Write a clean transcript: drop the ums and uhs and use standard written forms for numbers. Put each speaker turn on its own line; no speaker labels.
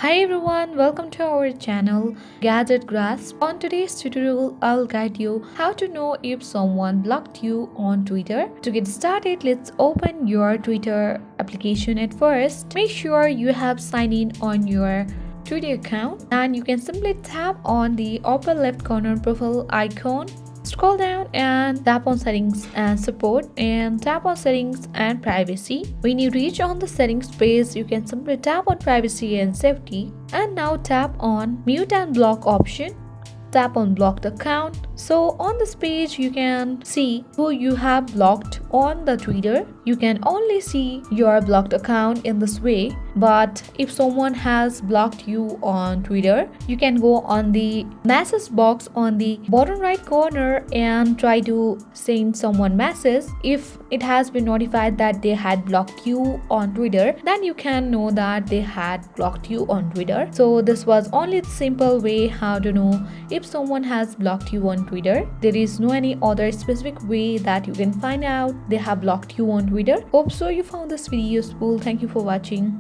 Hi everyone, welcome to our channel Gadget Grasp. On today's tutorial, I'll guide you how to know if someone blocked you on Twitter. To get started, let's open your Twitter application at first. Make sure you have signed in on your Twitter account and you can simply tap on the upper left corner profile icon. Scroll down and tap on settings and support and tap on settings and privacy. When you reach on the settings page, you can simply tap on privacy and safety and now tap on mute and block option. Tap on blocked account. So on this page you can see who you have blocked on the Twitter. You can only see your blocked account in this way, but if someone has blocked you on Twitter, you can go on the message box on the bottom right corner and try to send someone message. If it has been notified that they had blocked you on Twitter, then you can know that they had blocked you on Twitter. So this was only the simple way how to know if someone has blocked you on Twitter. There is no any other specific way that you can find out they have blocked you on Twitter. Hope so you found this video useful. Thank you for watching.